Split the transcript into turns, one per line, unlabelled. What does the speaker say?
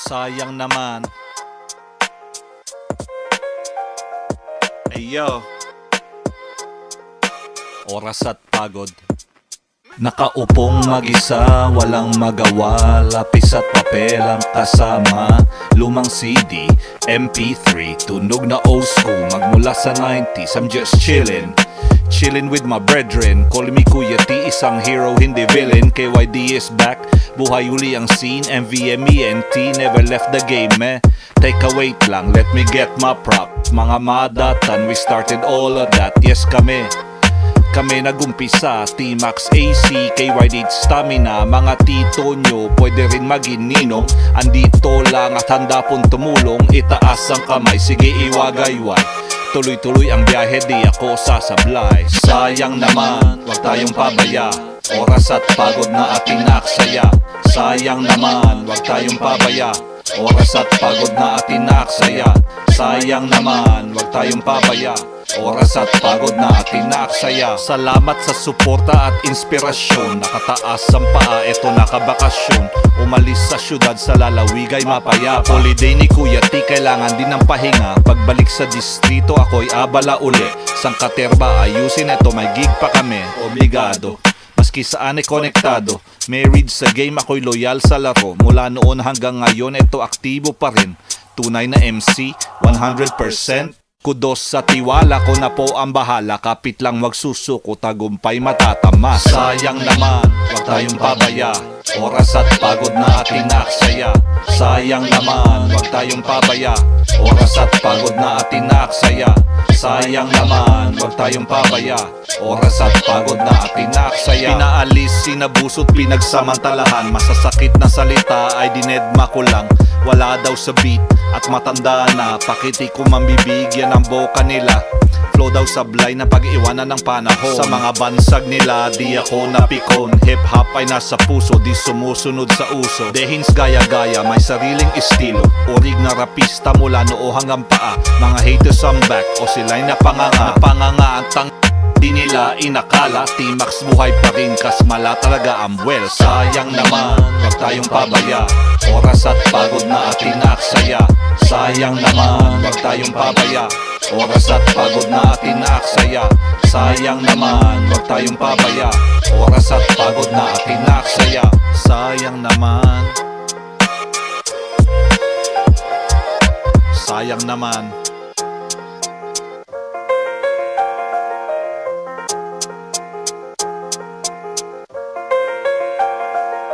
Sayang naman. Ayo. Oras at pagod. Nakaupong mag-isa, walang magawa. Lapis at papel ang kasama. Lumang CD, MP3, tunog na old school. Magmula sa 90s, I'm just chillin'. Chillin' with my brethren. Call me Kuya T, isang hero, hindi villain. KYD is back, buhay uli ang scene. MVMENT, never left the game Take a wait lang, let me get my prop. Mga madatan, we started all of that. Yes kami nagumpisa, T-Max AC, KYD Stamina. Mga tito nyo, pwede rin maging ninong. Andito lang at handa pong tumulong. Itaas ang kamay, sige iwagayway. Tuloy-tuloy ang biyahe, di ako sasablay. Sayang naman, wag tayong pabaya. Oras at pagod na ating naaksaya. Sayang naman, wag tayong pabaya. Oras at pagod na ating naaksaya. Sayang naman, wag tayong pabaya. Oras at pagod na ating naaksaya. Salamat sa suporta at inspirasyon. Nakataas ang paa, eto nakabakasyon. Umalis sa syudad, sa lalawigay mapayapa. Holiday ni Kuya T, kailangan din ng pahinga. Pagbalik sa distrito, ako'y abala uli. Sang katerba, ayusin eto, may gig pa kami. Obligado, maski saan ay konektado. Married sa game, ako'y loyal sa laro. Mula noon hanggang ngayon, eto aktibo pa rin. Tunay na MC, 100%. Kudos sa tiwala ko na po ang bahala. Kapit lang wag susuko, tagumpay matatama. Sayang naman, wag tayong pabaya. Oras at pagod na ating naaksaya. Sayang naman, wag tayong pabaya. Oras at pagod na ating naaksaya. Sayang naman, wag tayong pabaya. Oras at pagod na ating naaksaya. Pinaalis, sinabusot, pinagsamantalahan. Masasakit na salita ay dinedma ko lang. Wala daw sa beat at matanda na. Pakiti ko mambibigyan ang boka nila. Flow daw sablay na pag-iwanan ng panahon. Sa mga bansag nila, di ako napikon. Hip-hop ay nasa puso, di sumusunod sa uso. Dehins gaya-gaya, may sariling estilo. Orig na rapista mula noo hanggang paa. Mga haters I'm back, o sila'y napanganga. Napanganga ang di nila inakala. T-Max buhay pa rin, kasmala talaga ang well. Sayang naman, wag tayong pabaya. Oras at pagod na ating naaksaya. Sayang naman, wag tayong pabaya. Oras at pagod na ating naaksaya. Sayang naman, wag tayong pabaya. Oras at pagod na ating naaksaya. Sayang naman. Sayang naman.